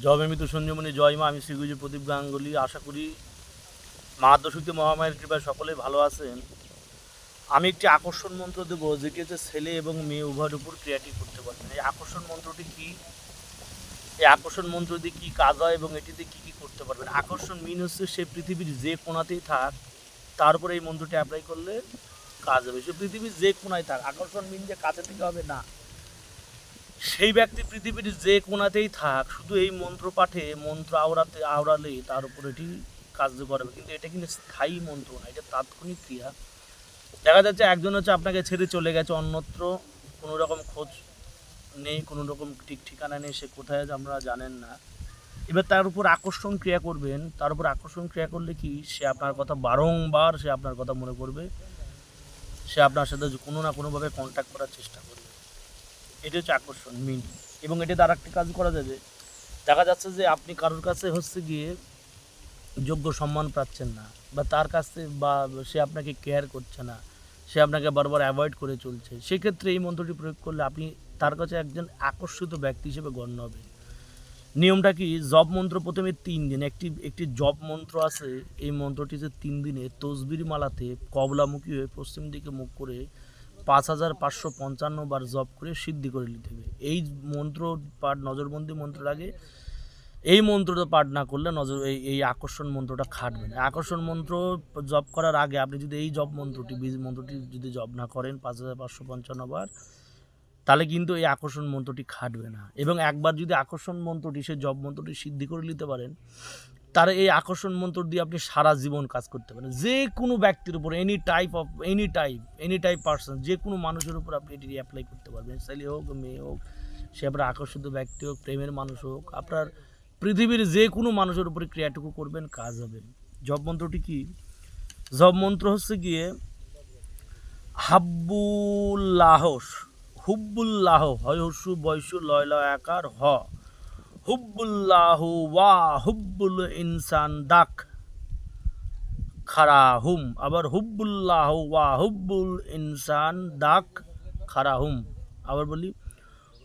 জয় মৃত্যু সঞ্জীবনী জয় মা। আমি শ্রীগুরু প্রদীপ গাঙ্গুলি। আশা করি মাহাত্মশক্তি মহামায়ের কৃপায় সকলে ভালো আছেন। আমি একটি আকর্ষণ মন্ত্র দেবো, যেটি হচ্ছে ছেলে এবং মেয়ে উভয়ের উপর ক্রিয়াটি করতে পারবেন। এই আকর্ষণ মন্ত্রটি কি, এই আকর্ষণ মন্ত্র দিয়ে কী কাজ হয় এবং এটিতে কী কী করতে পারবেন। আকর্ষণ মিন হচ্ছে সে পৃথিবীর যে কোণাতেই থাক, তার উপরে এই মন্ত্রটি অ্যাপ্লাই করলে কাজ হবে। সে পৃথিবীর যে কোণায় থাক, আকর্ষণ মিন যে কাছে থেকে হবে না, সেই ব্যক্তি পৃথিবীর যে কোণাতেই থাক, শুধু এই মন্ত্র পাঠে মন্ত্র আওড়ালেই তার উপর এটি কার্যকর হবে। কিন্তু এটা কিন্তু স্থায়ী মন্ত্র না, এটা তাৎক্ষণিক ক্রিয়া। দেখা যাচ্ছে একজন হচ্ছে আপনাকে ছেড়ে চলে গেছে অন্যত্র, কোনো রকম খোঁজ নেই, কোনো রকম ঠিক ঠিকানা নেই, সে কোথায় আছে আমরা জানেন না। এবার তার উপর আকর্ষণ ক্রিয়া করবেন। তার উপর আকর্ষণ ক্রিয়া করলে কি, সে আপনার কথা বারংবার সে আপনার কথা মনে করবে, সে আপনার সাথে কোনো না কোনোভাবে কন্ট্যাক্ট করার চেষ্টা করবে। এটি হচ্ছে আকর্ষণ মিন। এবং এটিতে আর একটি কাজ করা যাবে। দেখা যাচ্ছে যে আপনি কারোর কাছে হচ্ছে গিয়ে যোগ্য সম্মান পাচ্ছেন না, বা তার কাছে বা সে আপনাকে কেয়ার করছে না, সে আপনাকে বারবার অ্যাভয়েড করে চলছে, সেক্ষেত্রে এই মন্ত্রটি প্রয়োগ করলে আপনি তার কাছে একজন আকর্ষিত ব্যক্তি হিসেবে গণ্য হবে। নিয়মটা কি, জপ মন্ত্র প্রথমে 3 দিন, একটি জপ মন্ত্র আছে। এই মন্ত্রটি যে 3 দিনে তসবির মালাতে কবলামুখী হয়ে পশ্চিম দিকে মুখ করে 5555 বার জপ করে সিদ্ধি করে নিতে হবে। এই মন্ত্র পাঠ নজরবন্দি মন্ত্রের আগে এই মন্ত্রটা পাঠ না করলে এই আকর্ষণ মন্ত্রটা খাটবে না। আকর্ষণ মন্ত্র জপ করার আগে আপনি যদি এই জপ মন্ত্রটি বীজ মন্ত্রটি যদি জপ না করেন 5555 বার, তাহলে কিন্তু এই আকর্ষণ মন্ত্রটি খাটবে না। এবং একবার যদি আকর্ষণ মন্ত্রটি, সে জপ মন্ত্রটি সিদ্ধি করে নিতে পারেন, তার এই আকর্ষণ মন্ত্র দিয়ে আপনি সারা জীবন কাজ করতে পারেন। যে কোনো ব্যক্তির উপর, এনি টাইপ পার্সন, যে কোনো মানুষের উপর আপনি এটি অ্যাপ্লাই করতে পারবেন। ছেলে হোক, মেয়ে হোক, সে আপনার আকর্ষিত ব্যক্তি হোক, প্রেমের মানুষ হোক, আপনার পৃথিবীর যে কোনো মানুষের উপরে ক্রিয়াটুকু করবেন, কাজ হবে। জপ মন্ত্রটি কি, জপ মন্ত্র হচ্ছে গিয়ে হাব্বুল্লাহস, হুব্বুল্লাহ, হয় হস্যু বয়সু লয় লয় আকার হ, হুব্বুল্লাহ ওয়া হুব্বুল ইনসান দাক খারা হুম। আবার হুব্বুল্লাহ ওয়া হুব্বুল ইনসান দাক খারা হুম। আবার বলি,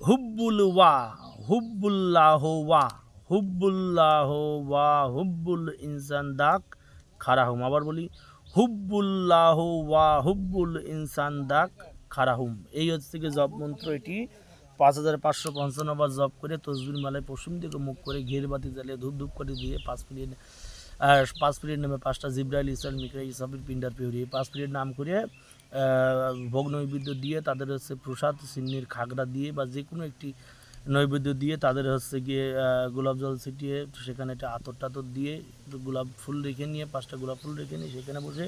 হুব্বুল্লাহ ওয়া হুব্বুল্লাহ ওয়া হুব্বুল ইনসান দাক খারা হুম। আবার বলি, হুব্বুল্লাহ ওয়া হুব্বুল ইনসান দাক খারা হুম। এই হচ্ছে কি জপ মন্ত্র। এটি 5555 বার জপ করে তসবির মালায় পশ্চিম দিকে মুখ করে ঘির বাতি জ্বালিয়ে ধূপ ধূপ করে দিয়ে 5 মিনিট নামে 5টা জিব্রাইল ইসরাইল মিকাইল ইসরাফিল পিন্ডার পিউরি 5 মিনিট নাম করে ভোগ নৈবেদ্য দিয়ে, তাদের হচ্ছে প্রসাদ সিন্নির খাগড়া দিয়ে বা যে কোনো একটি নৈবেদ্য দিয়ে, তাদের হচ্ছে গিয়ে গোলাপ জল ছিটিয়ে সেখানে একটা আতর টাতর দিয়ে গোলাপ ফুল রেখে নিয়ে, 5টা গোলাপ ফুল রেখে নিয়ে সেখানে বসে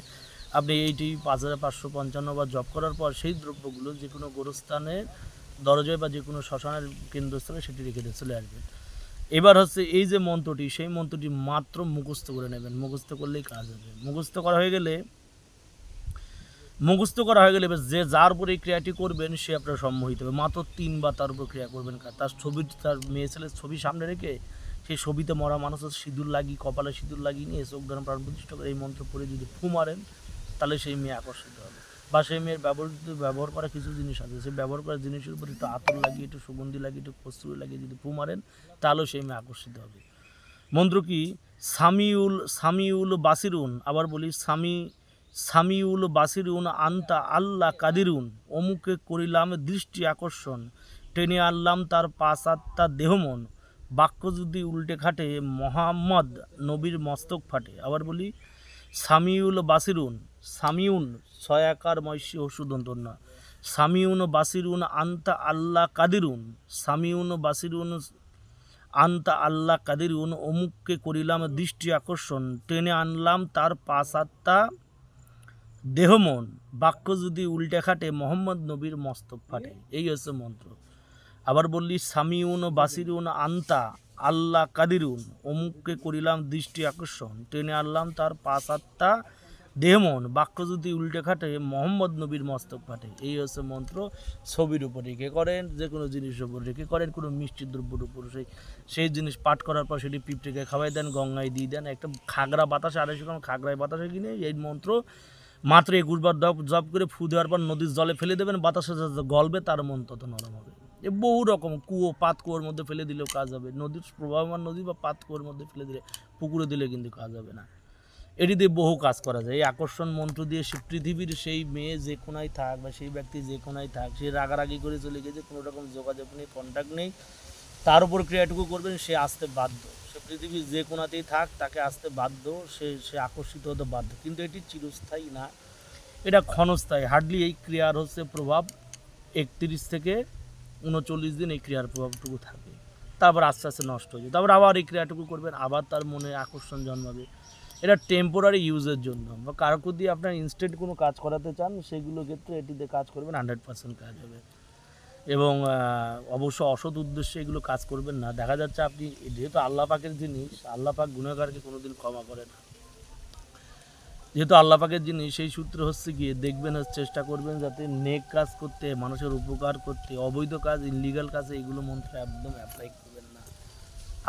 আপনি এইটি 5555 বার জপ করার পর সেই দ্রব্যগুলো যে কোনো গোরস্থানের দরজায় বা যে কোনো শ্মশানের কেন্দ্রস্থলে সেটি রেখে দিয়ে চলে আসবেন। এবার হচ্ছে এই যে মন্ত্রটি, সেই মন্ত্রটি মাত্র মুখস্থ করে নেবেন। মুখস্থ করলেই কাজ হবে। মুখস্থ করা হয়ে গেলে যে যার উপর এই ক্রিয়াটি করবেন, সে আপনার সম্মোহিত হবে। মাত্র 3 বার তার উপর ক্রিয়া করবেন। তার মেয়ে ছেলের ছবি সামনে রেখে সেই ছবিতে মরা মানুষের সিঁদুর লাগিয়ে, কপালে সিঁদুর লাগিয়ে নিয়ে চোখ ধারণ প্রাণ প্রতিষ্ঠ করে এই মন্ত্র পড়ে যদি ফু মারেন, তাহলে সেই মেয়ে আকর্ষিত হবে। বা সেই মেয়ের ব্যবহার করা কিছু জিনিস আছে, সেই ব্যবহার করা জিনিসের উপর একটু আতর লাগিয়ে, একটু সুগন্ধি লাগিয়ে, একটু কস্তুরি লাগিয়ে যদি ফু মারেন, তাহলেও সেই মেয়ে আকর্ষিত হবে। মন্ত্র কি, সামিউল বাসিরুন। আবার বলি, সামিউল বাসিরুন আন্তা আল্লাহ কাদিরুন, অমুকে করিলাম দৃষ্টি আকর্ষণ, টেনে আনলাম তার 5 দেহমন, বাক্য যদি উল্টে খাটে মোহাম্মদ নবীর মস্তক ফাটে। আবার বলি, সামিউল বাসিরুন, সামিউন 6 আকার ময়সী হসুদন্তর না, সামিউন বাসিরুন আন্তা আল্লাহ কাদিরুন, সামিউন বাসিরুন আন্তা আল্লাহ কাদিরুন, অমুককে করিলাম দৃষ্টি আকর্ষণ, টেনে আনলাম তার 5 দেহমন, বাক্য যদি উল্টে খাটে মোহাম্মদ নবীর মস্তক ফাটে। এই হচ্ছে মন্ত্র। আবার বললি, সামিউন বাসিরুন আন্তা আল্লাহ কাদিরুন, অমুককে করিলাম দৃষ্টি আকর্ষণ, টেনে আনলাম তার 5 দেহমন, বাক্য যদি উল্টে খাটে মোহাম্মদ নবীর মস্তক ফাটে। এই হচ্ছে মন্ত্র। ছবির উপর রেখে করেন, যে কোনো জিনিসের উপর রেখে করেন, কোনো মিষ্টি দ্রব্যের উপর সেই জিনিস পাঠ করার পর সেটি পিঁপড়েকে খাওয়াই দেন, গঙ্গায় দিয়ে দেন। একটা খাগড়া বাতাসে 250 গ্রাম খাগড়ায় বাতাসে কিনে এই মন্ত্র মাত্র 21 বার জপ করে ফু দেওয়ার পর নদীর জলে ফেলে দেবেন। বাতাসে গলবে, তার মন তত নরম হবে। এ বহু রকম কুয়ো পাত কুয়োর মধ্যে ফেলে দিলেও কাজ হবে, নদীর প্রবাহমান নদী বা পাত কুয়োর মধ্যে ফেলে দিলে, পুকুরে দিলে কিন্তু কাজ হবে না। এটি দিয়ে বহু কাজ করা যায়। এই আকর্ষণ মন্ত্র দিয়ে সে পৃথিবীর সেই মেয়ে যে কোনায় থাক বা সেই ব্যক্তি যে কোনায় থাক, সে রাগারাগি করে চলে গেছে, কোনো রকম যোগাযোগ নেই, কন্ট্যাক্ট নেই, তার উপর ক্রিয়াটুকু করবেন, সে আসতে বাধ্য। সে পৃথিবীর যে কোনাতেই থাক তাকে আসতে বাধ্য, সে আকর্ষিত হতে বাধ্য। কিন্তু এটি চিরস্থায়ী না, এটা ক্ষণস্থায়ী। হার্ডলি এই ক্রিয়ার হচ্ছে প্রভাব 31 থেকে 39 দিন এই ক্রিয়ার প্রভাবটুকু থাকে, তারপর আস্তে আস্তে নষ্ট হয়ে যায়। তারপর আবার এই ক্রিয়াটুকু করবেন, আবার তার মনে আকর্ষণ জন্মাবে। এটা টেম্পোরারি ইউজের জন্য, বা কারোকে দিয়ে আপনার ইনস্ট্যান্ট কোনো কাজ করাতে চান সেগুলো ক্ষেত্রে এটিতে কাজ করবেন, 100% কাজ হবে। এবং অবশ্য অসৎ উদ্দেশ্যে এগুলো কাজ করবেন না। দেখা যাচ্ছে আপনি, যেহেতু আল্লাহ পাকের জিনিস, আল্লাহ পাক গুনাহগারকে কোনোদিন ক্ষমা করে না। যেহেতু আল্লাহ পাকের জিনিস, সেই সূত্রে হচ্ছে গিয়ে দেখবেন, চেষ্টা করবেন যাতে নেক কাজ করতে, মানুষের উপকার করতে, অবৈধ কাজ, ইনলিগাল কাজে এগুলো মন্ত্র একদম অ্যাপ্লাই করবেন না।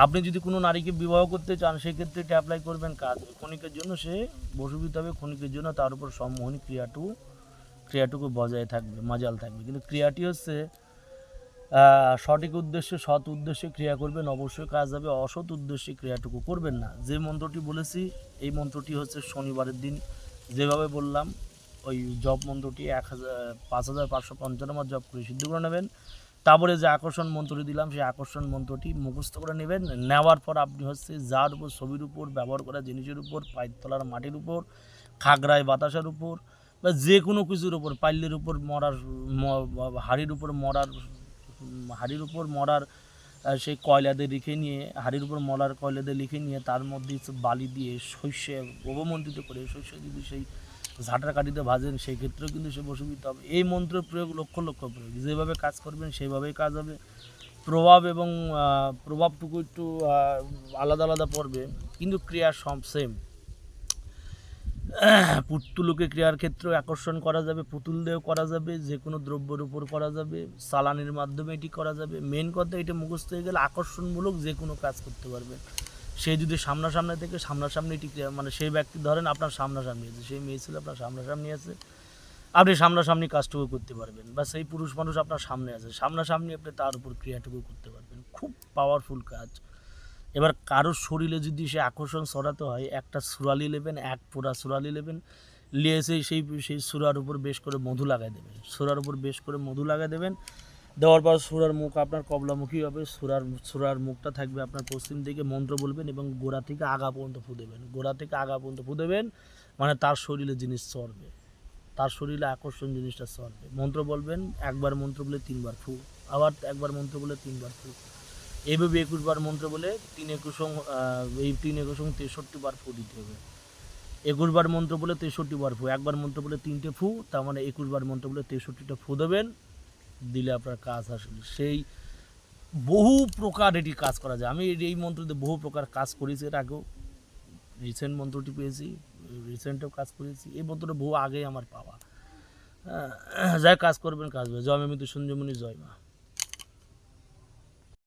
আপনি যদি কোনো নারীকে বিবাহ করতে চান সেক্ষেত্রে এটা অ্যাপ্লাই করবেন, কাজ হবে। ক্ষণিকের জন্য সে বশীভূত হবে, ক্ষণিকের জন্য তার উপর সম্মোহনী ক্রিয়াটুকু বজায় থাকবে, মাজাল থাকবে। কিন্তু ক্রিয়াটি হচ্ছে সঠিক উদ্দেশ্যে, সৎ উদ্দেশ্যে ক্রিয়া করবেন, অবশ্যই কাজ হবে। অসৎ উদ্দেশ্যে ক্রিয়াটুকু করবেন না। যে মন্ত্রটি বলেছি, এই মন্ত্রটি হচ্ছে শনিবারের দিন যেভাবে বললাম, ওই জপ মন্ত্রটি 5555 বার জপ করে সিদ্ধ করে নেবেন। তারপরে যে আকর্ষণ মন্ত্রটি দিলাম, সেই আকর্ষণ মন্ত্রটি মুখস্থ করে নেবেন। নেওয়ার পর আপনি হচ্ছে যার উপর, ছবির উপর, ব্যবহার করা জিনিসের উপর, পায়ের তলার মাটির উপর, খাগড়ায় বাতাসের উপর, বা যে কোনো কিছুর উপর, পাল্লের উপর মরার, হাড়ির উপর মরার সেই কয়লাদের লিখে নিয়ে, হাড়ির উপর মরার কয়লাদের লিখে নিয়ে, তার মধ্যে বালি দিয়ে শস্যে অবমন্ত্রিত করে, শস্য যদি সেই ঝাঁটার কাঠিতে ভাজেন, সেই ক্ষেত্রেও কিন্তু সে বশীভূত হবে। এই মন্ত্রের প্রয়োগ লক্ষ লক্ষ প্রয়োগ, যেভাবে কাজ করবেন সেইভাবেই কাজ হবে। প্রভাব এবং প্রভাবটুকু একটু আলাদা আলাদা পড়বে, কিন্তু ক্রিয়া সব সেম। পুতুলকে ক্রিয়ার ক্ষেত্রেও আকর্ষণ করা যাবে, পুতুল দিয়েও করা যাবে, যে কোনো দ্রব্যের উপর করা যাবে, চালানির মাধ্যমে এটি করা যাবে। মেন কথা, এটা মুখস্থ হয়ে গেলে আকর্ষণমূলক যে কোনো কাজ করতে পারবেন। সে যদি সামনাসামনি থেকে, সামনাসামনি এটি ক্রিয়া, মানে সেই ব্যক্তি ধরেন আপনার সামনাসামনি আছে, সেই মেয়ে ছিল আপনার সামনাসামনি আছে, আপনি সামনাসামনি কাজটুকু করতে পারবেন। বা সেই পুরুষ মানুষ আপনার সামনে আছে, সামনাসামনি আপনি তার উপর ক্রিয়াটুকু করতে পারবেন। খুব পাওয়ারফুল কাজ। এবার কারোর শরীরে যদি সে আকর্ষণ ছড়াতে হয়, একটা সুরালি নেবেন, এক পোড়া সুরালি নেবেন, নিয়ে এসে সেই সুরার উপর বেশ করে মধু লাগাই দেবেন, সুরার উপর বেশ করে মধু লাগাই দেবেন। দেওয়ার পর সুরার মুখ আপনার কবলামুখী হবে, সুরার মুখটা থাকবে আপনার পশ্চিম দিকে। মন্ত্র বলবেন এবং গোড়া থেকে আগা পর্যন্ত ফু দেবেন, গোড়া থেকে আগা পর্যন্ত ফু দেবেন, মানে তার শরীরে জিনিস চড়বে, তার শরীরে আকর্ষণ জিনিসটা চড়বে। মন্ত্র বলবেন, একবার মন্ত্র বলে 3 বার ফু, আবার একবার মন্ত্র বলে 3 বার ফু, এইভাবে 21 বার মন্ত্র বলে 63 বার ফু দিতে হবে। 21 বার মন্ত্র বলে 63 বার ফু, একবার মন্ত্র বলে 3টে ফু, তার মানে 21 বার মন্ত্র বলে 63টা ফু দেবেন, দিলে আপনার কাজ আসলে সেই বহু প্রকার এটি কাজ করা যায়। আমি এই মন্ত্রতে বহু প্রকার কাজ করেছি, এর আগেও রিসেন্ট মন্ত্রটি পেয়েছি, রিসেন্টেও কাজ করেছি। এই মন্ত্রটা বহু আগেই আমার পাওয়া। যাই কাজ করবেন, কাজ হবে। জয় মা মৃত্যু সঞ্জীবনী, জয় মা।